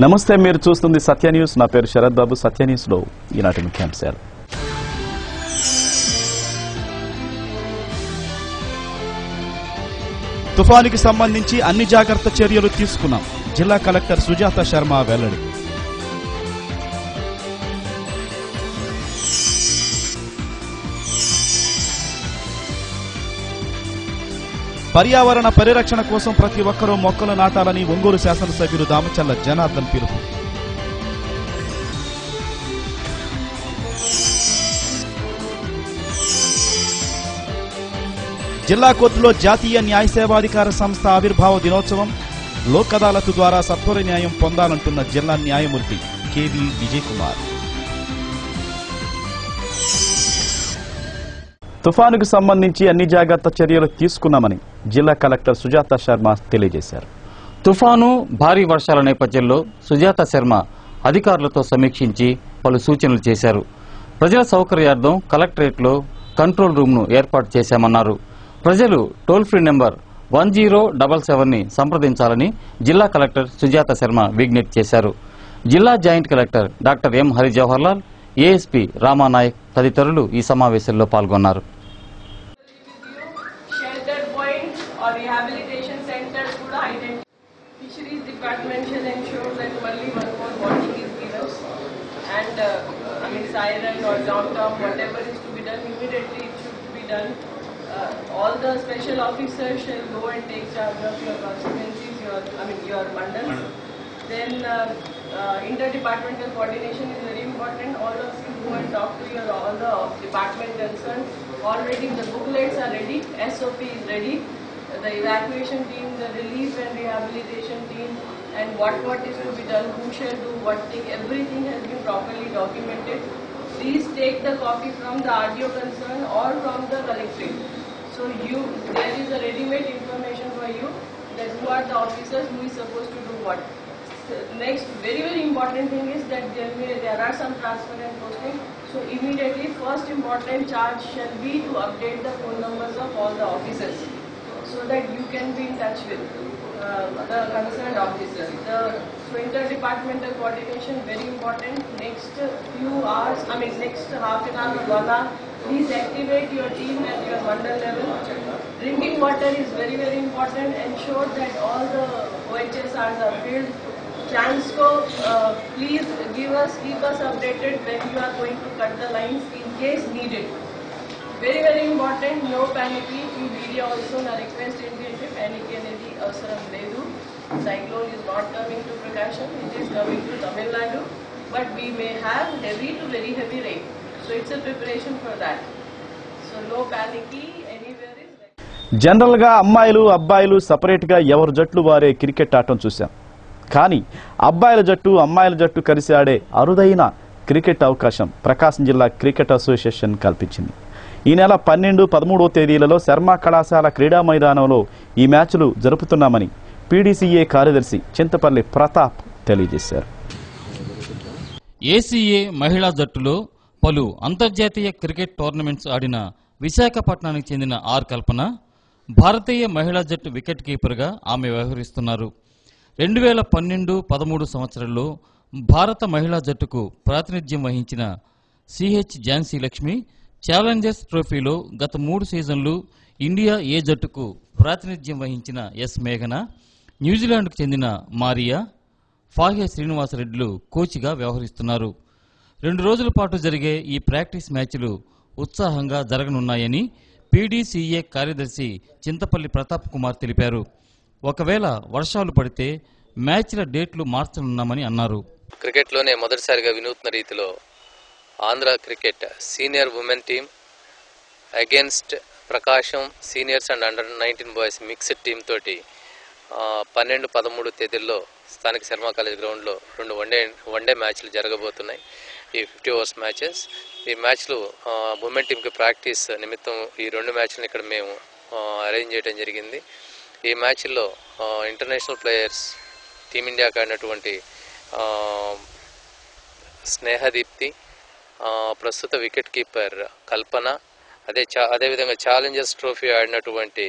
నమస్తే, మీరు చూస్తుంది సత్య న్యూస్. నా పేరు శరత్ బాబు. సత్య న్యూస్ లో ఈనాటి ముఖ్యాంశాలు. తుఫానుకి సంబంధించి అన్ని జాగ్రత్త చర్యలు తీసుకున్నాం. జిల్లా కలెక్టర్ సుజాత శర్మ వెల్లడి. పర్యావరణ పరిరక్షణ కోసం ప్రతి ఒక్కరూ మొక్కలు నాటాలని ఒంగోలు శాసనసభ్యులు దామచల్ల జనార్దన్ పిలుపు. జిల్లా కోర్టులో జాతీయ న్యాయ సేవాధికార సంస్థ ఆవిర్భావ దినోత్సవం. లోక్ అదాలత్ ద్వారా సత్వర న్యాయం పొందాలంటున్న జిల్లా న్యాయమూర్తి కెవి విజయ్ కుమార్. తుఫానుకు సంబంధించి అన్ని జాగ్రత్త చర్యలు తీసుకున్నామని జిల్లా కలెక్టర్ సుజాత శర్మ తెలియజేశారు. తుఫాను భారీ వర్షాల నేపథ్యంలో సుజాత శర్మ అధికారులతో సమీక్షించి పలు సూచనలు చేశారు. ప్రజల సౌకర్యార్థం కలెక్టరేట్లో కంట్రోల్ రూమ్ను ఏర్పాటు చేశామన్నారు. ప్రజలు టోల్ ఫ్రీ నెంబర్ 1077ని సంప్రదించాలని జిల్లా కలెక్టర్ సుజాత శర్మ విజ్ఞప్తి చేశారు. జిల్లా joint collector doctor M Hari Jawaharlal, ASP Ramanayak తదితరులు ఈ సమావేశంలో పాల్గొన్నారు. All the special officers shall go and take charge of your constituencies, your mandals. Then interdepartmental coordination is very important. All of you go and talk to all the department concerned. Already the booklets are ready, SOP is ready. The evacuation team, the relief and rehabilitation team, and what is to be done, who shall do what thing, everything has been properly documented. Please take the copy from the RDO concern or from the collectorate. So there is a ready-made information for you that who are the officers who is supposed to do what. Next, very very important thing is that there are some transfer and posting. So immediately, first important charge shall be to update the phone numbers of all the officers, so that you can be in touch with the concerned officer. So interdepartmental coordination very important. Next few hours, next half an hour or 1 hour, please activate your team at your mandal level. Drinking water is very very important. Ensure that all the OHSRs are filled. Transco, please keep us updated when you are going to cut the lines in case needed. Very very important. No panicky. You media also na request ఏంటంటే panic అనేది అవసరం లేదు. Cyclone is not coming to Prakasham. It is coming to Tamil Nadu, but we may have heavy to very heavy rain. So it's a preparation for that. So no panicky anywhere is. General గా అమ్మాయిలు అబ్బాయిలు separate గా ఎవరు జట్లు వారే cricket atom చూశాం. కానీ అబ్బాయిల జట్టు అమ్మాయిల జట్టు కలిసి ఆడే అరుదైన క్రికెట్ అవకాశం ప్రకాశం జిల్లా క్రికెట్ అసోసియేషన్ కల్పించింది. ఈ నెల 12, 13వ తేదీలలో శర్మ కళాశాల క్రీడా మైదానంలో ఈ మ్యాచ్లు జరుపుతున్నామని పీడీసీఏ కార్యదర్శి చింతపల్లి ప్రతాప్ తెలియజేశారు. ఏసీఏ మహిళా జట్టులో పలు అంతర్జాతీయ క్రికెట్ టోర్నమెంట్స్ ఆడిన విశాఖపట్నానికి చెందిన ఆర్ కల్పన భారతీయ మహిళా జట్టు వికెట్ కీపర్గా ఆమె వ్యవహరిస్తున్నారు. 2012-13 సంవత్సరంలో భారత మహిళా జట్టుకు ప్రాతినిధ్యం వహించిన సిహెచ్ ఝాన్సీ లక్ష్మి ఛాలెంజర్స్ ట్రోఫీలో గత 3 సీజన్లు ఇండియా ఏ జట్టుకు ప్రాతినిధ్యం వహించిన ఎస్ మేఘన, న్యూజిలాండ్కు చెందిన మారియా, ఫాహే శ్రీనివాసరెడ్డిలు కోచ్గా వ్యవహరిస్తున్నారు. 2 రోజుల పాటు జరిగే ఈ ప్రాక్టీస్ మ్యాచ్లు ఉత్సాహంగా జరగనున్నాయని పీడీసీఏ కార్యదర్శి చింతపల్లి ప్రతాప్ కుమార్ తెలిపారు. ఒకవేళ వర్షాలు పడితే మ్యాచ్ల డేట్లు మార్చనున్నామని అన్నారు. క్రికెట్లోనే మొదటిసారిగా వినూత్న రీతిలో Andhra cricket senior women team against Prakasam seniors and under 19 boys mixed team తోటి 12, 13 తేదీల్లో స్థానిక శర్మ కాలేజ్ గ్రౌండ్లో 2 వన్డే మ్యాచ్లు జరగబోతున్నాయి. ఈ 50 ఓవర్స్ మ్యాచెస్. ఈ మ్యాచ్లు ఉమెన్ టీంకి ప్రాక్టీస్ నిమిత్తం ఈ 2 మ్యాచ్లను ఇక్కడ మేము అరేంజ్ చేయడం జరిగింది. ఈ మ్యాచ్ల్లో ఇంటర్నేషనల్ ప్లేయర్స్ టీమిండియాకి ఆడినటువంటి స్నేహదీప్తి, ప్రస్తుత వికెట్ కీపర్ కల్పన, అదేవిధంగా ఛాలెంజర్స్ ట్రోఫీ ఆడినటువంటి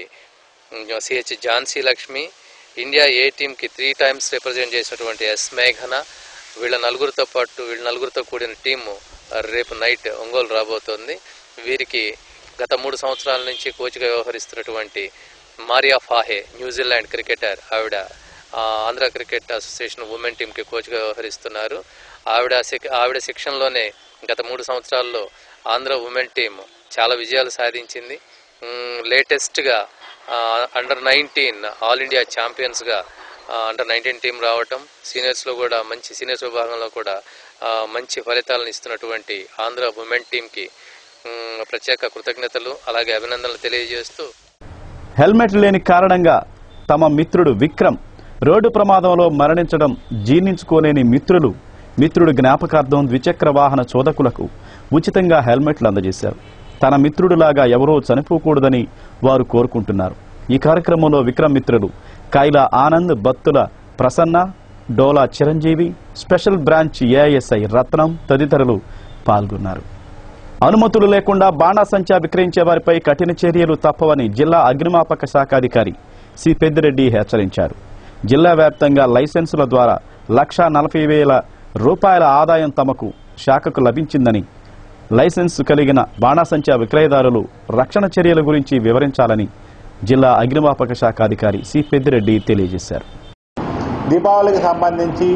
CH Jhansi Lakshmi, India A టీంకి 3 times రిప్రజెంట్ చేసినటువంటి ఎస్ మేఘన వీళ్ళ నలుగురితో కూడిన టీము రేపు నైట్ ఒంగోలు రాబోతోంది. వీరికి గత 3 సంవత్సరాల నుంచి కోచ్గా వ్యవహరిస్తున్నటువంటి మారియా ఫాహే న్యూజిలాండ్ క్రికెటర్, ఆవిడ ఆంధ్ర క్రికెట్ అసోసియేషన్ ఉమెన్ టీంకి కోచ్గా వ్యవహరిస్తున్నారు. ఆవిడ శిక్షణలోనే గత 3 సంవత్సరాల్లో ఆంధ్ర ఉమెన్ టీం చాలా విజయాలు సాధించింది. లేటెస్ట్గా అండర్ 19 ఆల్ ఇండియా ఛాంపియన్స్గా అండర్ 19 టీం రావటం, సీనియర్స్లో కూడా సీనియర్స్ విభాగంలో కూడా మంచి ఫలితాలను ఇస్తున్నటువంటి ఆంధ్ర ఉమెన్ టీంకి ప్రత్యేక కృతజ్ఞతలు అలాగే అభినందనలు తెలియజేస్తూ, హెల్మెట్ లేని కారణంగా తమ మిత్రుడు విక్రమ్ రోడ్డు ప్రమాదంలో మరణించడం జీర్ణించుకోలేని మిత్రుడు జ్ఞాపకార్థం ద్విచక్ర వాహన చోదకులకు ఉచితంగా హెల్మెట్లు అందజేశారు. తన మిత్రుడిలాగా ఎవరో చనిపోకూడదని వారు కోరుకుంటున్నారు. ఈ కార్యక్రమంలో విక్రమ్ మిత్రులు కైలా ఆనంద్, బత్తుల ప్రసన్న, డోలా చిరంజీవి, స్పెషల్ బ్రాంచ్ ఏఐఎస్ఐ రత్నం తదితరులు పాల్గొన్నారు. అనుమతులు లేకుండా బాణాసంచా విక్రయించే వారిపై కఠిన చర్యలు తప్పవని జిల్లా అగ్నిమాపక శాఖ అధికారి సి పెద్దిరెడ్డి హెచ్చరించారు. జిల్లా వ్యాప్తంగా లైసెన్సుల ద్వారా 1,40,000 రూపాయల ఆదాయం తమకు శాఖకు లభించిందని, లైసెన్సు కలిగిన బాణాసంచా విక్రయదారులు రక్షణ చర్యల గురించి వివరించాలని జిల్లా అగ్నిమాపక శాఖ అధికారి సి పెద్దిరెడ్డి తెలియజేశారు. దీపావళికి సంబంధించి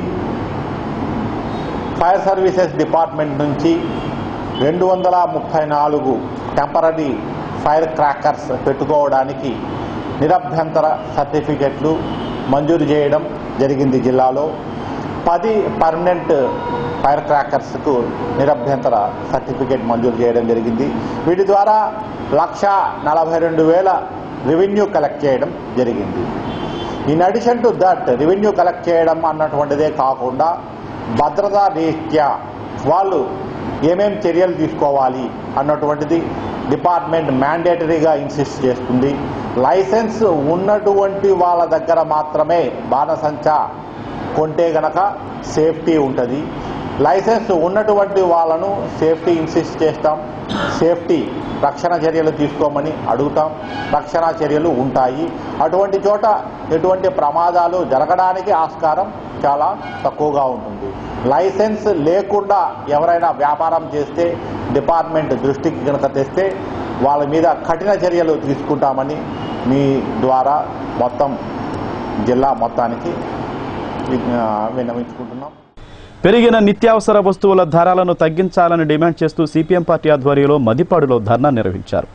ఫైర్ సర్వీసెస్ డిపార్ట్మెంట్ నుంచి 234 టెంపరరీ ఫైర్ క్రాకర్స్ పెట్టుకోవడానికి నిరభ్యంతర సర్టిఫికెట్లు మంజూరు చేయడం జరిగింది. జిల్లాలో 10 పర్మనెంట్ ఫైర్ క్రాకర్స్కు నిరభ్యంతర సర్టిఫికెట్ మంజూరు చేయడం జరిగింది. వీటి ద్వారా 1,42,000 రెవెన్యూ కలెక్ట్ చేయడం జరిగింది. In addition to that, revenue collect చేయడం అన్నటువంటిదే కాకుండా భద్రతా రీత్యా వాళ్ళు ఏమేం చర్యలు తీసుకోవాలి అన్నటువంటిది డిపార్ట్మెంట్ మ్యాండేటరీగా ఇన్సిస్ట్ చేస్తుంది. లైసెన్స్ ఉన్నటువంటి వాళ్ళ దగ్గర మాత్రమే బాణసంచా కొంటే గనక సేఫ్టీ ఉంటుంది. లైసెన్స్ ఉన్నటువంటి వాళ్ళను సేఫ్టీ ఇన్సిస్ట్ చేస్తాం, సేఫ్టీ రక్షణ చర్యలు తీసుకోమని అడుగుతాం, రక్షణ చర్యలు ఉంటాయి. అటువంటి చోట ఎటువంటి ప్రమాదాలు జరగడానికి ఆస్కారం చాలా తక్కువగా ఉంటుంది. లైసెన్స్ లేకుండా ఎవరైనా వ్యాపారం చేస్తే డిపార్ట్మెంట్ దృష్టికి కనుక తెస్తే వాళ్ళ మీద కఠిన చర్యలు తీసుకుంటామని మీ ద్వారా మొత్తం జిల్లా మొత్తానికి విన్నవించుకుంటున్నాం. పెరిగిన నిత్యావసర వస్తువుల ధరలను తగ్గించాలని డిమాండ్ చేస్తూ సిపిఎం పార్టీ ఆధ్వర్యంలో మదిపాడులో ధర్నా నిర్వహించారు.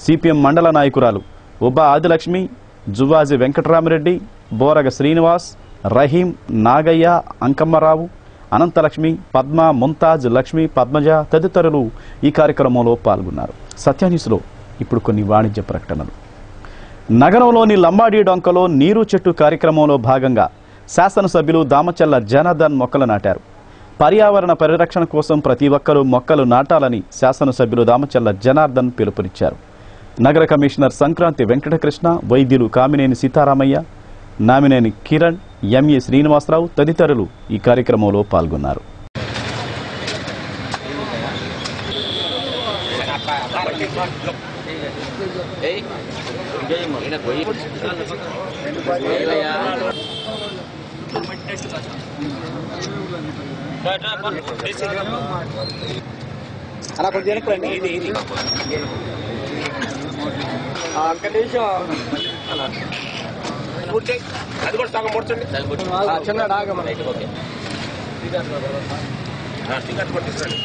సిపిఎం మండల నాయకురాలు ఉబ్బా ఆదిలక్ష్మి, జువ్వాజి వెంకటరామరెడ్డి, బోరగ శ్రీనివాస్, రహీం, నాగయ్య, అంకమ్మరావు, అనంతలక్ష్మి, పద్మ, ముంతాజ్, లక్ష్మి, పద్మజ తదితరులు ఈ కార్యక్రమంలో పాల్గొన్నారు. సత్యన్యూస్లో ఇప్పుడు కొన్ని వాణిజ్య ప్రకటనలు. నగరంలోని లంబాడీ డొంకలో నీరు చెట్టు కార్యక్రమంలో భాగంగా శాసనసభ్యులు దామచల్ల జనార్దన్ మొక్కలు నాటారు. పర్యావరణ పరిరక్షణ కోసం ప్రతి ఒక్కరూ మొక్కలు నాటాలని శాసనసభ్యులు దామచల్ల జనార్దన్ పిలుపునిచ్చారు. నగర కమిషనర్ సంక్రాంతి వెంకటకృష్ణ, వైద్యులు కామినేని సీతారామయ్య, నామినేని కిరణ్, ఎంఏ శ్రీనివాసరావు తదితరులు ఈ కార్యక్రమంలో పాల్గొన్నారు. అలా కొంచెం ఇది అది కూడా సగం ముడచండి, చిన్న డాగ టికెట్ కొట్టించండి.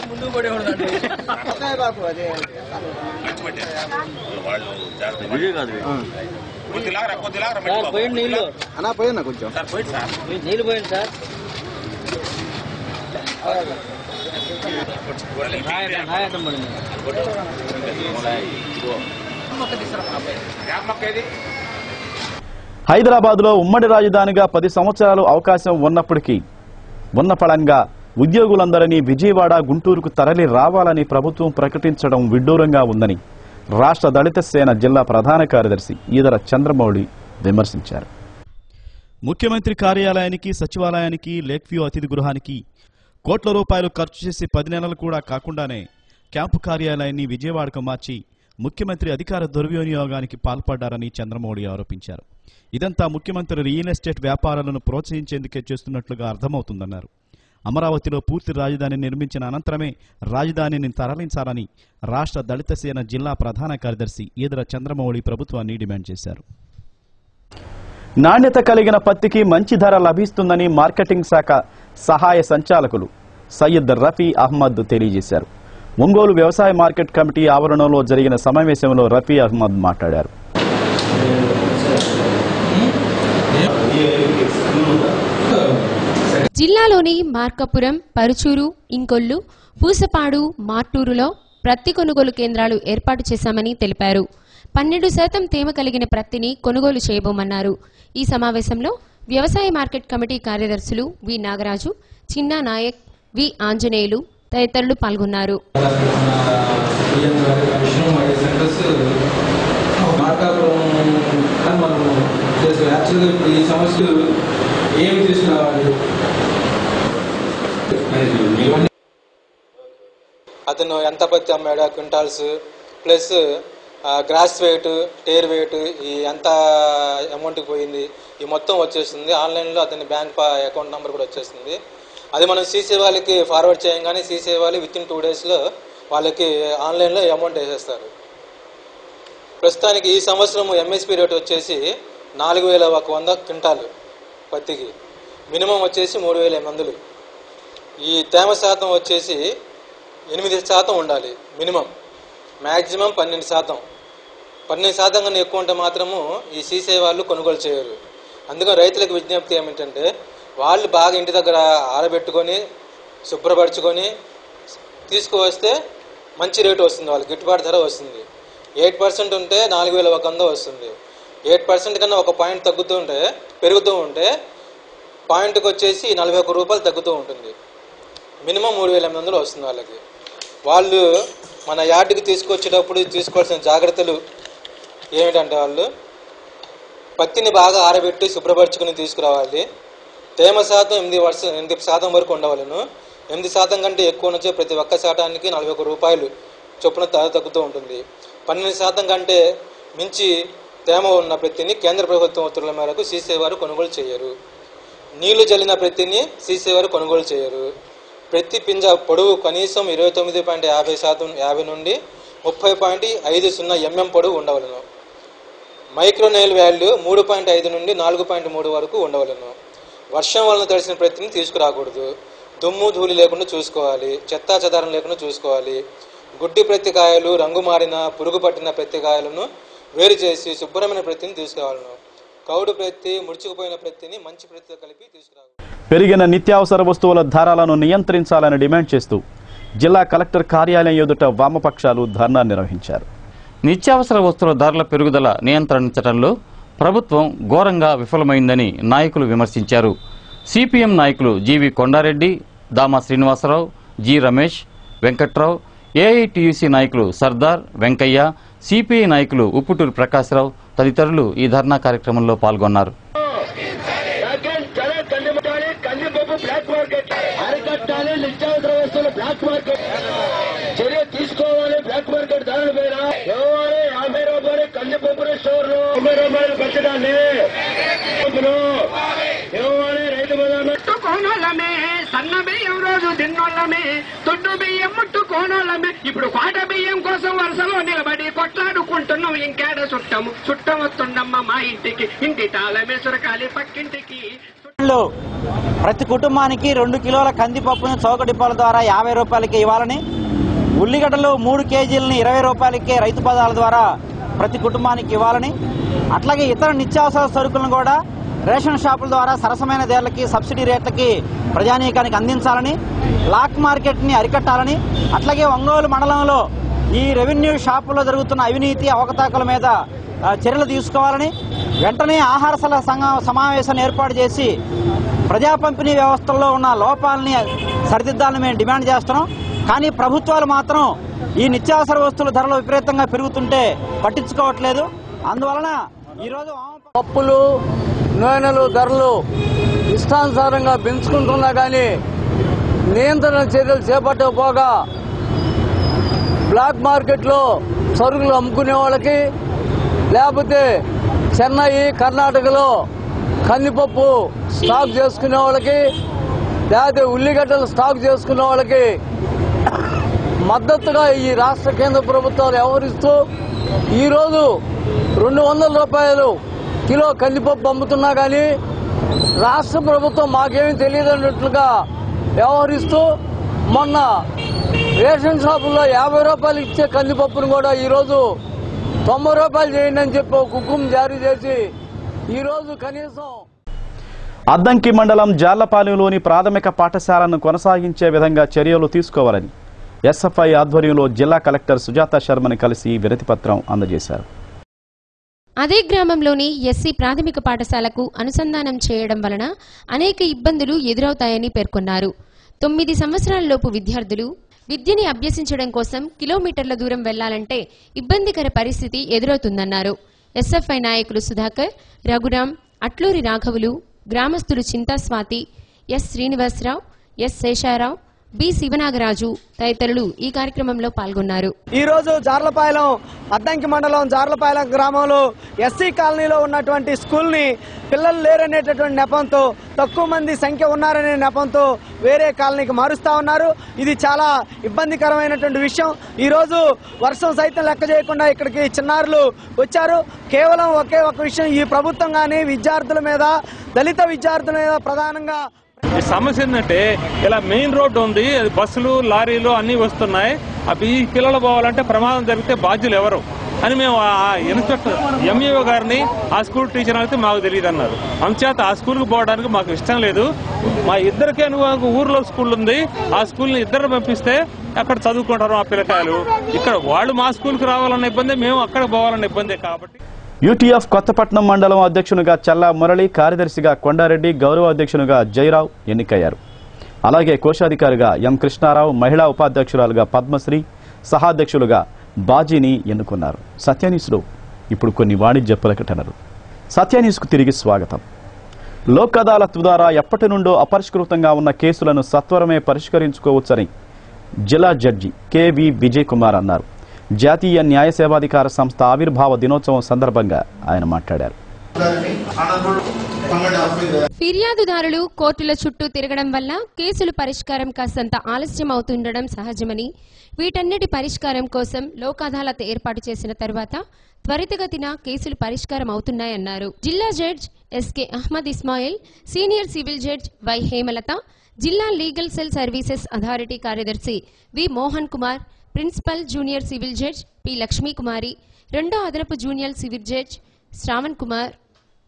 ముందు పడే బాబు అదే పోయింది నీళ్ళు అన్నా పోయినా కొంచెం నీళ్ళు పోయింది సార్ హైదరాబాద్లో ఉమ్మడి రాజధానిగా 10 సంవత్సరాలు అవకాశం ఉన్నప్పటికీ ఉన్న ఫలంగా ఉద్యోగులందరినీ విజయవాడ గుంటూరుకు తరలి రావాలని ప్రభుత్వం ప్రకటించడం విడ్డూరంగా ఉందని రాష్ట్ర దళిత సేన జిల్లా ప్రధాన కార్యదర్శి ఈదర చంద్రమౌళి విమర్శించారు. ముఖ్యమంత్రి కార్యాలయానికి, సచివాలయానికి, లేక్ వ్యూ అతిథి గృహానికి కోట్ల రూపాయలు ఖర్చు చేసి 10 నెలలు కూడా కాకుండానే క్యాంపు కార్యాలయాన్ని విజయవాడకు మార్చి ముఖ్యమంత్రి అధికార దుర్వినియోగానికి పాల్పడ్డారని చంద్రమౌళి ఆరోపించారు. ఇదంతా ముఖ్యమంత్రి రియల్ ఎస్టేట్ వ్యాపారాలను ప్రోత్సహించేందుకే చేస్తున్నట్లుగా అర్థమవుతుందన్నారు. అమరావతిలో పూర్తి రాజధాని నిర్మించిన అనంతరమే రాజధానిని తరలించాలని రాష్ట్ర దళిత సేన జిల్లా ప్రధాన కార్యదర్శి ఈదర చంద్రమౌళి ప్రభుత్వాన్ని డిమాండ్ చేశారు. నాణ్యత కలిగిన పత్తికి మంచి ధర లభిస్తుందని మార్కెటింగ్ శాఖ సహాయ సంచాలకులు సయ్యద్ రఫీ అహ్మద్ తెలియజేశారు. ఒంగోలు వ్యవసాయ మార్కెట్ కమిటీ ఆవరణలో జరిగిన సమావేశంలో రఫీ అహ్మద్ మాట్లాడారు. జిల్లాలోని మార్కాపురం, పరుచూరు, ఇంకొల్లు, పూసపాడు, మార్టూరులో ప్రత్తి కొనుగోలు కేంద్రాలు ఏర్పాటు చేశామని తెలిపారు. 12% తేమ కలిగిన ప్రత్తిని కొనుగోలు చేయబోమన్నారు. ఈ సమావేశంలో వ్యవసాయ మార్కెట్ కమిటీ కార్యదర్శులు వి నాగరాజు, చిన్నా నాయక్, వి ఆంజనేయులు తదితరులు పాల్గొన్నారు. అతను ఎంత పత్తి అమ్మాడు, quintals plus gross weight, tare weight, ఈ ఎంత అమౌంట్కి పోయింది, ఈ మొత్తం వచ్చేస్తుంది. ఆన్లైన్లో అతని బ్యాంక్ అకౌంట్ నెంబర్ కూడా వచ్చేస్తుంది. అది మనం సీసీ వాళ్ళకి ఫార్వర్డ్ చేయగానే సీసీ వాళ్ళు విత్ ఇన్ 2 daysలో వాళ్ళకి ఆన్లైన్లో అమౌంట్ వేసేస్తారు. ప్రస్తుతానికి ఈ సంవత్సరం ఎంఎస్పీ రేట్ వచ్చేసి 4100 క్వింటాలు పత్తికి, మినిమం వచ్చేసి 3800. ఈ తేమ శాతం వచ్చేసి 8% ఉండాలి మినిమం, మ్యాక్సిమం 12%. 12% కన్నా ఎక్కువ ఉంటే మాత్రము ఈ సీసీ వాళ్ళు కొనుగోలు చేయరు. అందుకని రైతులకు విజ్ఞప్తి ఏమిటంటే వాళ్ళు బాగా ఇంటి దగ్గర ఆరబెట్టుకొని శుభ్రపరచుకొని తీసుకువస్తే మంచి రేటు వస్తుంది, వాళ్ళకి గిట్టుబాటు ధర వస్తుంది. 8% ఉంటే 4100 వస్తుంది. 8% కన్నా ఒక పాయింట్ పెరుగుతూ ఉంటే పాయింట్కి వచ్చేసి 41 రూపాయలు తగ్గుతూ ఉంటుంది. మినిమం 3800 వస్తుంది వాళ్ళకి. వాళ్ళు మన యార్డుకి తీసుకొచ్చేటప్పుడు తీసుకోవాల్సిన జాగ్రత్తలు ఏమిటంటే వాళ్ళు పత్తిని బాగా ఆరబెట్టి శుభ్రపరచుకుని తీసుకురావాలి. తేమ శాతం 8% వరకు ఉండవలను. 8% కంటే ఎక్కువ నుంచి ప్రతి ఒక్క శాతానికి 41 రూపాయలు చొప్పున తగ్గుతూ ఉంటుంది. 12% కంటే మించి తేమ ఉన్న ప్రతిని కేంద్ర ప్రభుత్వం ఉత్తర్వుల మేరకు సీసీ వారు కొనుగోలు చేయరు. నీళ్లు జల్లిన ప్రతిని సీసీ వారు కొనుగోలు చేయరు. ప్రతి పింజ పొడవు కనీసం 29.50 నుండి 30.50 mm పొడవు ఉండవలను. మైక్రోనైల్ వాల్యూ 3.5 నుండి 4.3 వరకు ఉండవలను. వర్షం వలన తడిసిన ప్రతిని తీసుకురాకూడదు. దుమ్ము ధూళి లేకుండా చూసుకోవాలి. చెత్తా చెదారం లేకుండా చూసుకోవాలి. గుడ్డి ప్రత్తికాయలు, రంగు మారిన పురుగు పట్టిన ప్రత్తికాయలను వేరు చేసి శుభ్రమైన ప్రతిని తీసుకురావాలను. కౌడు ప్రత్తి, ముడుచుకుపోయిన ప్రతిని మంచి ప్రతితో కలిపి తీసుకురావాలి. పెరిగిన నిత్యావసర వస్తువుల ధరలను నియంత్రించాలని డిమాండ్ చేస్తూ జిల్లా కలెక్టర్ కార్యాలయం ఎదుట వామపక్షాలు ధర్నా నిర్వహించారు. నిత్యావసర వస్తువుల ధరల పెరుగుదల నియంత్రించడంలో ప్రభుత్వం ఘోరంగా విఫలమైందని నాయకులు విమర్శించారు. సిపిఎం నాయకులు జీవి కొండారెడ్డి, దామా శ్రీనివాసరావు, జి రమేష్, వెంకట్రావు, ఏఐటియుసి నాయకులు సర్దార్, వెంకయ్య, సిపిఐ నాయకులు ఉప్పుటూరు ప్రకాశ్రావు తదితరులు ఈ ధర్నా కార్యక్రమంలో పాల్గొన్నారు. చర్య తీసుకోవాలి. బ్లాక్ మార్కెట్ ధరల పైన 50 రూపాయలు కందిపప్పు స్టోర్లు 50 రూపాయలు పెట్టడాన్ని ముట్టుకోనోళ్ళమే, సన్న బియ్యం రోజు తిన్నోళ్ళమే, తొడ్డు బియ్యం ముట్టుకోనోళ్ళమే. ఇప్పుడు కోట బియ్యం కోసం వరుసలో నిలబడి కొట్లాడుకుంటున్నాం. ఇంకేడ చుట్టం వస్తుండమ్మ మా ఇంటికి, ఇంటి తాళమే సురకాలి పక్కింటికి. ప్రతి కుటుంబానికి 2 కిలోల కందిపప్పును చౌక డిపోల ద్వారా 50 రూపాయలకి ఇవ్వాలని, ఉల్లిగడ్డలు 3 కేజీలని 20 రూపాయలకే రైతు బజార్ల ద్వారా ప్రతి కుటుంబానికి ఇవ్వాలని, అట్లాగే ఇతర నిత్యావసర సరుకులను కూడా రేషన్ షాపుల ద్వారా సరసమైన ధరలకి సబ్సిడీ రేట్లకి ప్రజానీకానికి అందించాలని, బ్లాక్ మార్కెట్ని అరికట్టాలని, అట్లాగే ఒంగోలు మండలంలో ఈ రెవెన్యూ షాపుల్లో జరుగుతున్న అవినీతి అవకతవకల మీద చర్యలు తీసుకోవాలని, వెంటనే ఆహార సలహా సమావేశాన్ని ఏర్పాటు చేసి ప్రజా పంపిణీ వ్యవస్థల్లో ఉన్న లోపాలని సరిదిద్దాలని మేము డిమాండ్ చేస్తున్నాం. కానీ ప్రభుత్వాలు మాత్రం ఈ నిత్యావసర వస్తువుల ధరలు విపరీతంగా పెరుగుతుంటే పట్టించుకోవట్లేదు. అందువలన ఈరోజు పప్పులు నూనెలు ధరలు ఇష్టానుసారంగా పెంచుకుంటున్నా కానీ నియంత్రణ చర్యలు చేపట్టకపోగా బ్లాక్ మార్కెట్లో సరుకులు అమ్ముకునే వాళ్ళకి, లేకపోతే చెన్నై కర్ణాటకలో కందిపప్పు స్టాక్ చేసుకునే వాళ్ళకి, లేకపోతే ఉల్లిగడ్డలు స్టాక్ చేసుకునే వాళ్ళకి మద్దతుగా ఈ రాష్ట్ర కేంద్ర ప్రభుత్వాలు వ్యవహరిస్తూ ఈరోజు 200 రూపాయలు కిలో కందిపప్పు అమ్ముతున్నా కానీ రాష్ట్ర ప్రభుత్వం మాకేమీ తెలియదన్నట్లుగా వ్యవహరిస్తూ మొన్న రేషన్ షాపుల్లో 50 రూపాయలు ఇచ్చే కందిపప్పును కూడా ఈరోజు 90 రూపాయలు చేయండి అని చెప్పి ఒక హుకుం జారీ చేసి ఈరోజు కనీసం అద్దంకి మండలం జాళ్లపాలెంలోని ప్రాథమిక పాఠశాలను కొనసాగించే విధంగా చర్యలు తీసుకోవాలని ఎస్ఎఫ్ఐ ఆధ్వర్యంలో జిల్లా కలెక్టర్ సుజాత శర్మని కలిసి వినతిపత్రం అందజేశారు. అదే గ్రామంలోని ఎస్సీ ప్రాథమిక పాఠశాలకు అనుసంధానం చేయడం వలన అనేక ఇబ్బందులు ఎదురవుతాయని పేర్కొన్నారు. 9 సంవత్సరాలలోపు విద్యార్థులు విద్యని అభ్యసించడం కోసం కిలోమీటర్ల దూరం వెళ్లాలంటే ఇబ్బందికర పరిస్థితి ఎదురవుతుందన్నారు. ఎస్ఎఫ్ఐ నాయకులు సుధాకర్, రఘురాం, అట్లూరి రాఘవులు, గ్రామస్తులు Chinta Swathi, S Srinivasa Rao, S Sesha Rao, B Sivanagaraju తదితరులు ఈ కార్యక్రమంలో పాల్గొన్నారు. ఈ రోజు జార్లపాలెం అద్దంకి మండలం జార్లపాలెం గ్రామంలో ఎస్సీ కాలనీలో ఉన్నటువంటి స్కూల్ ని పిల్లలు లేరనేటటువంటి నెపంతో, తక్కువ మంది సంఖ్య ఉన్నారనే నెపంతో వేరే కాలనీకి మారుస్తా ఉన్నారు. ఇది చాలా ఇబ్బందికరమైనటువంటి విషయం. ఈ రోజు వర్షం సైతం లెక్క చేయకుండా ఇక్కడికి చిన్నారులు వచ్చారు. కేవలం ఒకే ఒక విషయం, ఈ ప్రభుత్వం గానీ విద్యార్థుల మీద, దళిత విద్యార్థుల మీద ప్రధానంగా ఈ సమస్య ఏంటంటే ఇలా మెయిన్ రోడ్డు ఉంది, అది బస్సులు లారీలు అన్నీ వస్తున్నాయి. అవి ఈ పిల్లలు పోవాలంటే ప్రమాదం జరిగితే బాధ్యులు ఎవరు అని మేము ఆ ఇన్స్పెక్టర్ ఎంఈఓ గారిని, ఆ స్కూల్ టీచర్ అయితే మాకు తెలియదు అన్నారు. అందుచేత ఆ స్కూల్కి పోవడానికి మాకు ఇష్టం లేదు. మా ఇద్దరికే ఊర్లో స్కూల్ ఉంది, ఆ స్కూల్ని ఇద్దరు పంపిస్తే అక్కడ చదువుకుంటారు ఆ పిల్లకాయలు. ఇక్కడ వాళ్ళు మా స్కూల్కి రావాలన్న ఇబ్బంది, మేము అక్కడ పోవాలన్న ఇబ్బంది. కాబట్టి యూటీఎఫ్ కొత్తపట్నం మండలం అధ్యక్షునిగా చల్లా మురళి, కార్యదర్శిగా కొండారెడ్డి, గౌరవ అధ్యక్షునిగా జయరావు ఎన్నికయ్యారు. అలాగే కోశాధికారిగా ఎం కృష్ణారావు, మహిళా ఉపాధ్యక్షురాలుగా పద్మశ్రీ, సహాధ్యక్షులుగా బాజీని ఎన్నుకున్నారు. సత్యన్యూస్లో ఇప్పుడు కొన్ని వాణిజ్య ప్రకటనలు. సత్యన్యూస్కు తిరిగి స్వాగతం. లోక్ అదాలత్ ద్వారా ఎప్పటి నుండో అపరిష్కృతంగా ఉన్న కేసులను సత్వరమే పరిష్కరించుకోవచ్చని జిల్లా జడ్జి కెవి విజయ్ కుమార్ అన్నారు. జాతీయ న్యాయ సేవాధికార సంస్థ ఆవిర్భావ దినోత్సవం సందర్భంగా ఆయన మాట్లాడారు. ఫిర్యాదుదారులు కోర్టుల చుట్టూ తిరగడం వల్ల కేసులు పరిష్కారం కాస్తంత ఆలస్యం అవుతుండడం సహజమని, వీటన్నిటి పరిష్కారం కోసం లోక్ అదాలత్ ఏర్పాటు చేసిన తర్వాత త్వరితగతిన కేసులు పరిష్కారం అవుతున్నాయన్నారు. జిల్లా judge SK Ahmed Ismail, senior civil judge Y Hemalatha, జిల్లా లీగల్ సెల్ సర్వీసెస్ అథారిటీ కార్యదర్శి V Mohan Kumar, principal junior civil judge P Lakshmi Kumari, రెండో అదనపు junior civil judge Shravan Kumar,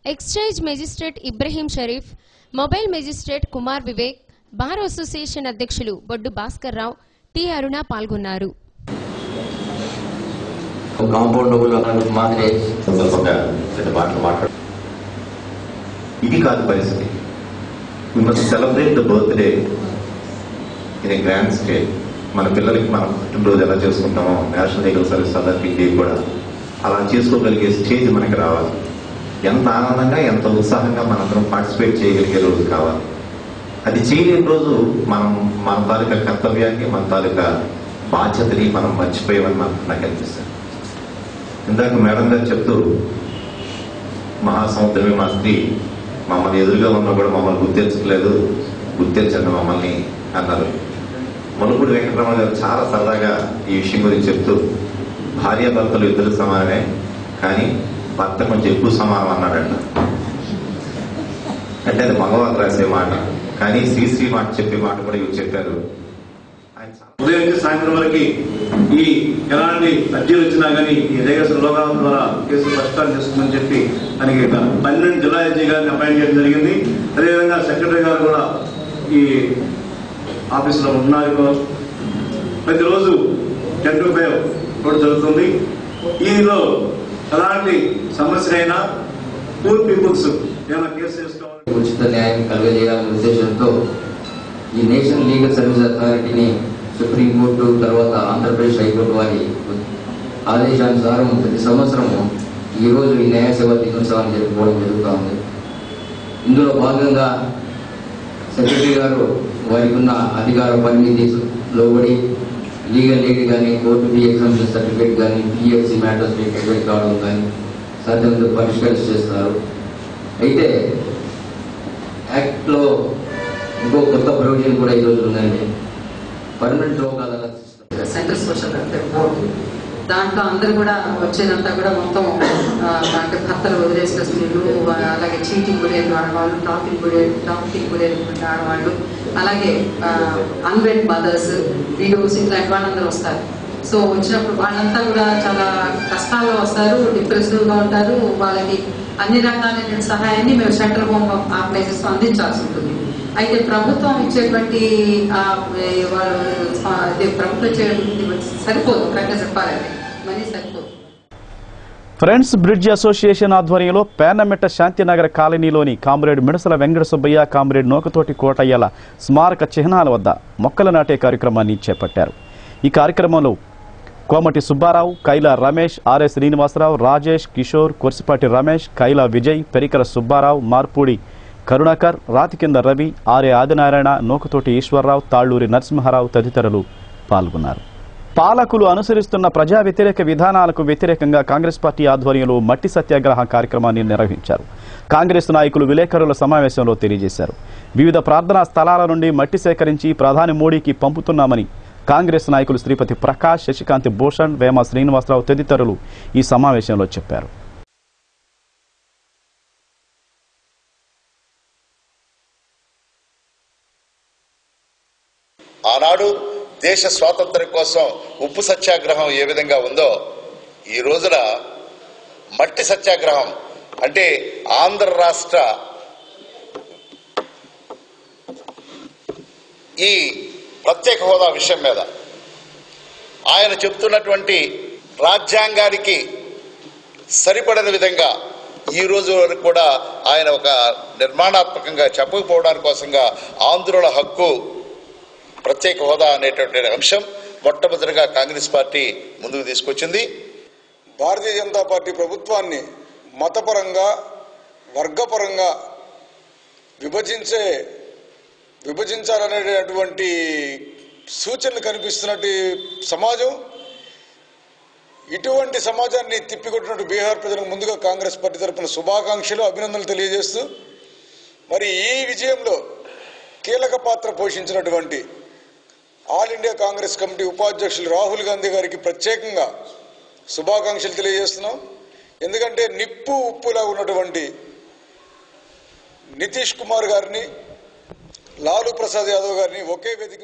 exchange magistrate Ibrahim Sharif, mobile magistrate Kumar Vivek, bar association అధ్యక్షులు బొడ్డు భాస్కర్ రావు, టి అరుణ పాల్గొన్నారు. ఇది కాదు పరిస్థితి. We must celebrate the birthday in a grand scale. మన పిల్లలకి మనం పుట్టినరోజు ఎలా చేసుకుంటామో national legal service authority day కూడా అలా చేసుకోగలిగే స్టేజ్ మనకి రావాలి. ఎంత ఆనందంగా, ఎంత ఉత్సాహంగా మనందరం పార్టిసిపేట్ చేయగలిగే రోజు కావాలి. అది చేయలేని రోజు మనం మన తాలూకా కర్తవ్యాన్ని, మన తాలూకా బాధ్యతని మనం మర్చిపోయామని నాకు అనిపిస్తుంది. ఇందాక మేడం గారు చెప్తూ మహాసముద్రమే మా స్త్రీ, మమ్మల్ని ఎదురుగా ఉన్నా కూడా మమ్మల్ని గుర్తించట్లేదు, గుర్తించండి మమ్మల్ని అన్నారు. మునుపూడి వెంకటరమణ గారు చాలా సరదాగా ఈ విషయం గురించి చెప్తూ, భార్యాభర్తలు ఇద్దరు సమానమే, కానీ భర్త కొంచెం ఎక్కువ సమానం అన్నాడంట. అంటే అది మగవాళ్ళు రాసే మాట, కానీ శ్రీశ్రీ మాట చెప్పే మాట కూడా ఇవి చెప్పారు. ఉదయం నుంచి సాయంత్రం వరకు ఈ ఎలాంటి అర్జీలు వచ్చినా కానీ ఈ రేగస్ లోగాల ద్వారా కేసులు పరిష్కారం చేస్తుందని చెప్పి దానికి 12 జిల్లా ఎస్జీ గారిని అపాయింట్ చేయడం జరిగింది. అదేవిధంగా సెక్రటరీ గారు కూడా ఈ ఆఫీసులో ఉన్నారు. ప్రతిరోజు 10 to 5 కూడా జరుగుతుంది. ఈలో ఎలాంటి సమస్య అయినా పూర్ పీపుల్స్ ఏమైనా కేసు చేసుకోవాలి, ఉచిత న్యాయం కలుగజేయాలనే ఉద్దేశంతో ఈ నేషనల్ లీగల్ సర్వీస్ అథారిటీని సుప్రీంకోర్టు తర్వాత ఆంధ్రప్రదేశ్ హైకోర్టు వారి ఆదేశానుసారం ప్రతి సంవత్సరము ఈరోజు ఈ న్యాయ సేవా దినోత్సవాన్ని జరుపుకోవడం జరుగుతూ ఉంది. ఇందులో భాగంగా సెక్రటరీ గారు వారికి ఉన్న అధికార పరిమితి లోబడి లీగల్ ఎయిడ్ కానీ, కోర్టు ఫీ ఎగ్జామ్షన్ సర్టిఫికేట్ కానీ, పిఎఫ్సి మ్యాటర్స్ సర్టిఫికేట్ కావడం కానీ సాధ్యమైనంత పరిష్కరించి చేస్తున్నారు. అయితే యాక్ట్లో ఇంకో కొత్త ప్రొవిజన్ కూడా ఈరోజు ఉందండి. Permanent Lok Adalat central social welfare board, దాంట్లో అందరూ కూడా వచ్చేదంతా కూడా మొత్తం అంటే భర్తలు వదిలేసిన స్త్రీలు, అలాగే చీటింగ్ గురైన ఆడవాళ్ళు, టాపింగ్ గురైనటువంటి ఆడవాళ్ళు, అలాగే అన్వెడ్ మదర్స్, విడోస్, ఇట్లాంటి వాళ్ళందరూ వస్తారు. సో వచ్చినప్పుడు వాళ్ళంతా కూడా చాలా కష్టాల్లో వస్తారు, డిప్రెసివ్గా ఉంటారు. వాళ్ళకి అన్ని రకాలైన సహాయాన్ని మేము సెంట్రల్ హోమ్ ఆర్గనైజర్స్ అందించాల్సి ఉంటుంది. అయితే ప్రభుత్వం ఇచ్చేటువంటి ప్రభుత్వం ఇచ్చేటువంటి సరిపోదు, కరెక్ట్గా చెప్పాలంటే మనీ సరిపోదు. ఫ్రెండ్స్ బ్రిడ్జ్ అసోసియేషన్ ఆధ్వర్యంలో పేర్నమెట్ట శాంతినగర్ కాలనీలోని కామ్రేడ్ మిడసల వెంకట సుబ్బయ్య, కామ్రేడ్ నోకతోటి కోటయ్యల స్మారక చిహ్నాల వద్ద మొక్కలు నాటే కార్యక్రమాన్ని చేపట్టారు. ఈ కార్యక్రమంలో కోమటి సుబ్బారావు, కైలా రమేష్, ఆర్ఎస్ శ్రీనివాసరావు, రాజేష్, కిషోర్, కొర్సిపాటి రమేష్, కైలా విజయ్, పెరికల సుబ్బారావు, మార్పూడి కరుణాకర్, రాతికింద రవి, ఆర్ఏ ఆదినారాయణ, నోకతోటి ఈశ్వరరావు, తాళ్లూరి నరసింహారావు తదితరులు పాల్గొన్నారు. పాలకులు అనుసరిస్తున్న ప్రజా వ్యతిరేక విధానాలకు వ్యతిరేకంగా కాంగ్రెస్ పార్టీ ఆధ్వర్యంలో మట్టి సత్యాగ్రహ కార్యక్రమాన్ని నిర్వహించారు. కాంగ్రెస్ నాయకులు విలేకరుల సమావేశంలో తెలియజేశారు. వివిధ ప్రార్థనా స్థలాల నుండి మట్టి సేకరించి ప్రధాని మోడీకి పంపుతున్నామని కాంగ్రెస్ నాయకులు శ్రీపతి ప్రకాష్, శశికాంత్ భూషణ్, వేమ శ్రీనివాసరావు తదితరులు ఈ సమావేశంలో చెప్పారు. ఆనాడు దేశ స్వాతంత్ర్యం కోసం ఉప్పు సత్యాగ్రహం ఏ విధంగా ఉందో, ఈ రోజున మట్టి సత్యాగ్రహం అంటే ఆంధ్ర రాష్ట్ర ఈ ప్రత్యేక హోదా విషయం మీద ఆయన చెప్తున్నటువంటి రాజ్యాంగానికి సరిపడిన విధంగా ఈ రోజు వరకు కూడా ఆయన ఒక నిర్మాణాత్మకంగా చెప్పకపోవడానికి కోసంగా ఆంధ్రుల హక్కు ప్రత్యేక హోదా అనేటువంటి అంశం మొట్టమొదటిగా కాంగ్రెస్ పార్టీ ముందుకు తీసుకొచ్చింది. భారతీయ జనతా పార్టీ ప్రభుత్వాన్ని మతపరంగా, వర్గపరంగా విభజించాలనేటువంటి సూచనలు కనిపిస్తున్నట్టు సమాజం, ఇటువంటి సమాజాన్ని తిప్పికొట్టినట్టు బీహార్ ప్రజలకు ముందుగా కాంగ్రెస్ పార్టీ తరఫున శుభాకాంక్షలు, అభినందనలు తెలియజేస్తూ, మరి ఈ విజయంలో కీలక పాత్ర పోషించినటువంటి ఆల్ ఇండియా కాంగ్రెస్ కమిటీ ఉపాధ్యక్షులు రాహుల్ గాంధీ గారికి ప్రత్యేకంగా శుభాకాంక్షలు తెలియజేస్తున్నాం. ఎందుకంటే నిప్పు ఉప్పులా ఉన్నటువంటి నితీష్ కుమార్ గారిని, లాలూ ప్రసాద్ యాదవ్ గారిని ఒకే వేదిక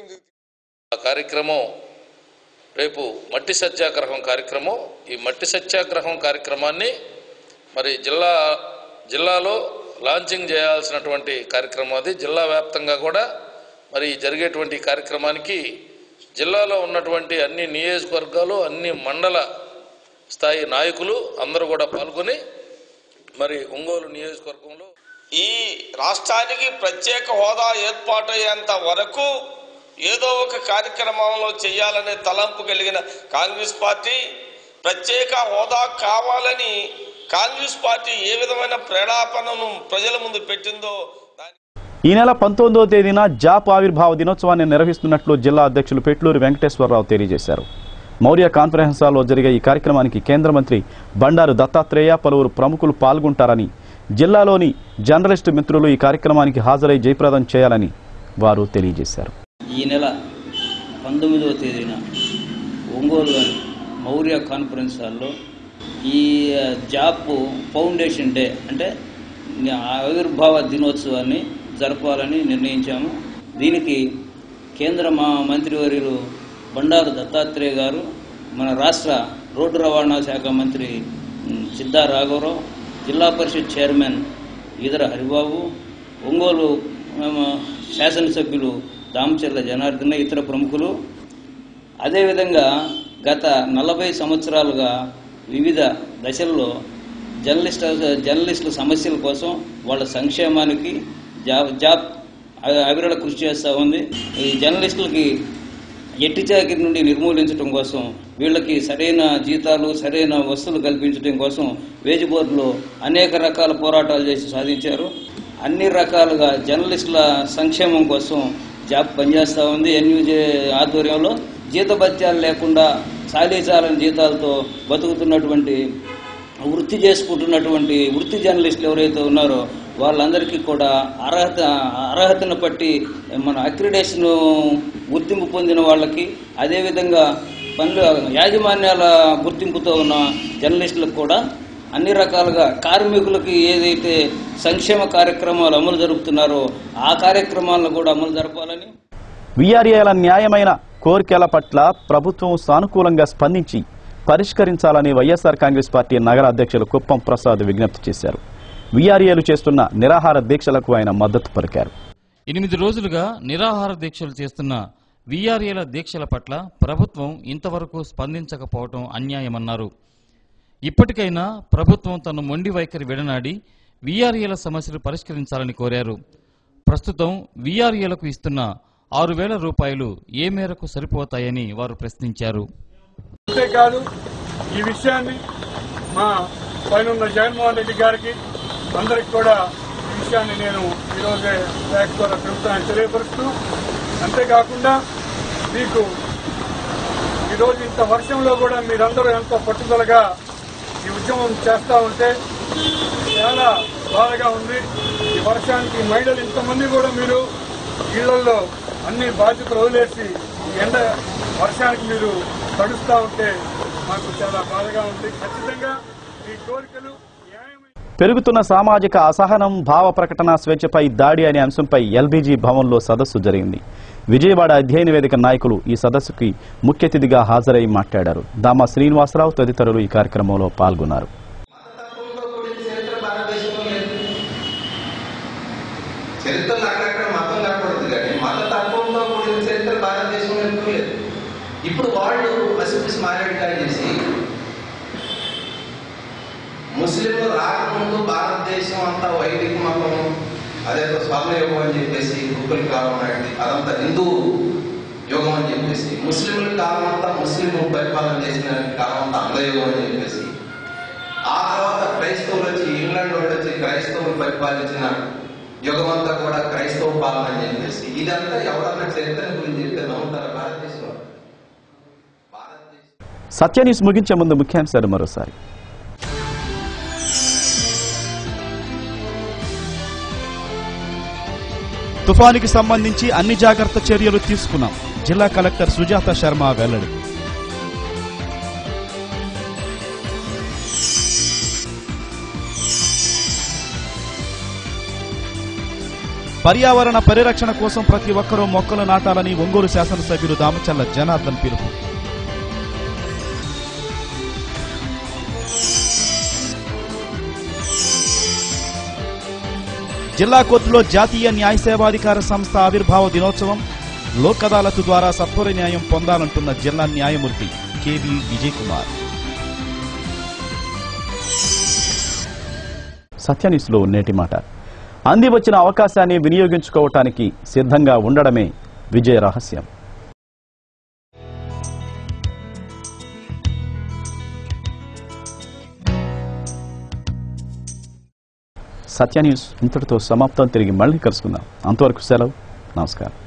కార్యక్రమం రేపు మట్టి సత్యాగ్రహం కార్యక్రమం. ఈ మట్టి సత్యాగ్రహం కార్యక్రమాన్ని మరి జిల్లాలో లాంచింగ్ చేయాల్సినటువంటి కార్యక్రమం అది. జిల్లా వ్యాప్తంగా కూడా మరి జరిగేటువంటి కార్యక్రమానికి జిల్లాలో ఉన్నటువంటి అన్ని నియోజకవర్గాలు, అన్ని మండల స్థాయి నాయకులు అందరూ కూడా పాల్గొని మరి ఒంగోలు నియోజకవర్గంలో ఈ రాష్ట్రానికి ప్రత్యేక హోదా ఏర్పాటయ్యేంత వరకు ఏదో ఒక కార్యక్రమంలో చేయాలనే తలంపు కలిగిన కాంగ్రెస్ పార్టీ ప్రత్యేక హోదా కావాలని కాంగ్రెస్ పార్టీ ఏ విధమైన ప్రేలాపనను ప్రజల ముందు పెట్టిందో ఈ నెల 19వ తేదీన జాప్ ఆవిర్భావ దినోత్సవాన్ని నిర్వహిస్తున్నట్లు జిల్లా అధ్యక్షులు పెట్లూరి వెంకటేశ్వరరావు తెలియజేశారు. మౌర్య కాన్ఫరెన్స్ హాల్లో జరిగే ఈ కార్యక్రమానికి కేంద్ర మంత్రి బండారు దత్తాత్రేయ, పలువురు ప్రముఖులు పాల్గొంటారని జిల్లాలోని జర్నలిస్టు మిత్రులు ఈ కార్యక్రమానికి హాజరై జయప్రదం చేయాలని వారు తెలియజేశారు. ఈ నెల 19వ తేదీన ఒంగోలులోని మౌర్య కాన్ఫరెన్స్ హాల్లో ఈ జాబ్ ఫౌండేషన్ డే అంటే ఆవిర్భావ దినోత్సవాన్ని జరపాలని నిర్ణయించాము. దీనికి కేంద్ర మంత్రివర్యులు బండారు దత్తాత్రేయ గారు, మన రాష్ట్ర రోడ్డు రవాణా శాఖ మంత్రి సిద్ధా రాఘవరావు, జిల్లా పరిషత్ చైర్మన్ ఈదర హరిబాబు, ఒంగోలు శాసనసభ్యులు దామచర్ల జనార్దన, ఇతర ప్రముఖులు, అదేవిధంగా గత 40 సంవత్సరాలుగా వివిధ దశల్లో జర్నలిస్టుల సమస్యల కోసం వాళ్ళ సంక్షేమానికి జాబ్ అవిరళ కృషి చేస్తూ ఉంది. ఈ జర్నలిస్టులకి ఎట్టి చాకిరి నుండి నిర్మూలించడం కోసం, వీళ్ళకి సరైన జీతాలు, సరైన వసతులు కల్పించడం కోసం వేజ్ బోర్డులో అనేక రకాల పోరాటాలు చేసి సాధించారు. అన్ని రకాలుగా జర్నలిస్టుల సంక్షేమం కోసం జాబ్ పనిచేస్తూ ఉంది. ఎన్యూజే ఆధ్వర్యంలో జీతభత్యాలు లేకుండా సాలీచాలని జీతాలతో బతుకుతున్నటువంటి వృత్తి చేసుకుంటున్నటువంటి వృత్తి జర్నలిస్టులు ఎవరైతే ఉన్నారో వాళ్ళందరికీ కూడా అర్హతను బట్టి మన అక్రిడేషన్ గుర్తింపు పొందిన వాళ్ళకి, అదేవిధంగా యాజమాన్యాల గుర్తింపుతో ఉన్న జర్నలిస్టులకు కూడా అన్ని రకాలుగా కార్మికులకి ఏదైతే సంక్షేమ కార్యక్రమాలు అమలు జరుపుతున్నారో ఆ కార్యక్రమాలను కూడా అమలు జరపాలని, వీఆర్ఏల న్యాయమైన కోరికల పట్ల ప్రభుత్వం సానుకూలంగా స్పందించి పరిష్కరించాలని వైఎస్ఆర్ కాంగ్రెస్ పార్టీ నగర అధ్యక్షులు కుప్పం ప్రసాద్ విజ్ఞప్తి చేశారు. వీఆర్ఏలు చేస్తున్న నిరాహార దీక్షలకు ఆయన మద్దతు పలికారు. 8 రోజులుగా నిరాహార దీక్షలు చేస్తున్న వీఆర్ఏల దీక్షల పట్ల ప్రభుత్వం ఇంతవరకు స్పందించకపోవడం అన్యాయమన్నారు. ఇప్పటికైనా ప్రభుత్వం తన మొండి వైఖరి విడనాడి వీఆర్ఏల సమస్యలు పరిష్కరించాలని కోరారు. ప్రస్తుతం వీఆర్ఏలకు ఇస్తున్న 6,000 రూపాయలు ఏ మేరకు సరిపోతాయని వారు ప్రశ్నించారు. అంతేకాదు, ఈ విషయాన్ని మా పైన జగన్మోహన్ రెడ్డి గారికి అందరికి కూడా ఈ విషయాన్ని నేను ఈరోజే ఫ్యాక్స్ ద్వారా ప్రభుత్వాన్ని తెలియపరుస్తూ, అంతేకాకుండా మీకు ఈరోజు ఇంత వర్షంలో కూడా మీరందరూ ఎంతో పట్టుదలగా ఈ ఉద్యమం చేస్తూ ఉంటే చాలా బాధగా ఉంది. ఈ వర్షానికి మహిళలు ఇంతమంది కూడా మీరు ఇళ్లలో అన్ని బాధ్యతలు వదిలేసి ఎండ వర్షానికి మీరు తడుస్తూ ఉంటే మాకు చాలా బాధగా ఉంది. ఖచ్చితంగా ఈ కోరికలు పెరుగుతున్న సామాజిక అసహనం, భావ ప్రకటన స్వేచ్ఛపై దాడి అనే అంశంపై ఎల్బీజీ భవన్లో సదస్సు జరిగింది. విజయవాడ అధ్యయన వేదిక నాయకులు ఈ సదస్సుకి ముఖ్య అతిథిగా హాజరై మాట్లాడారు. దామా శ్రీనివాసరావు తదితరులు ఈ కార్యక్రమంలో పాల్గొన్నారు. చరిత్రలో అక్కడక్కడ మతం కనపడుతుంది కానీ మత తత్వంతో కూడిన చరిత్ర భారతదేశంలో ఎప్పుడూ లేదు. ఇప్పుడు వాళ్ళు పసిపిసి మారేడుకాయ చేసి ముస్లింలు రాకముందు భారతదేశం అంతా వైదిక మతం, అదేదో స్వర్ణయుగం అని చెప్పేసి గుప్పలి కాలం నాటి అదంతా హిందూ యుగం అని చెప్పేసి, ముస్లింల కాలం అంతా ముస్లింలు పరిపాలన చేసిన కాలం అంతా అంగయుగం అని చెప్పేసి, ఆ తర్వాత క్రైస్తవులు వచ్చి ఇంగ్లాండ్ వాళ్ళు వచ్చి క్రైస్తవులు పరిపాలించిన యుగమంతా కూడా క్రైస్తవ పాలన అని చెప్పేసి, ఇదంతా ఎవరన్నా చరిత్ర గురించి చెప్తే నమ్ముతారా భారతదేశంలో? సత్య న్యూస్ ముగించే ముందు ముఖ్యాంశాలు మరోసారి. తుఫానుకి సంబంధించి అన్ని జాగ్రత్త చర్యలు తీసుకున్నాం. జిల్లా కలెక్టర్ సుజాత శర్మ వెల్లడి. పర్యావరణ పరిరక్షణ కోసం ప్రతి ఒక్కరూ మొక్కలు నాటాలని ఒంగోలు శాసనసభ్యులు దామచర్ల జనార్దన్ పిలుపు. జిల్లా కోర్టులో జాతీయ న్యాయ సేవాధికార సంస్థ ఆవిర్భావ దినోత్సవం. లోక్ అదాలత్ ద్వారా సత్వర న్యాయం పొందాలంటున్న జిల్లా న్యాయమూర్తి కేవీ విజయ్ కుమార్. సత్యన్యూస్లో నేటి మాట. అంది వచ్చిన అవకాశాన్ని వినియోగించుకోవటానికి సిద్ధంగా ఉండడమే విజయ రహస్యం. సత్య న్యూస్ ఇంతటితో సమాప్తం. తిరిగి మళ్ళీ కలుసుకుందాం. అంతవరకు సెలవు. నమస్కారం.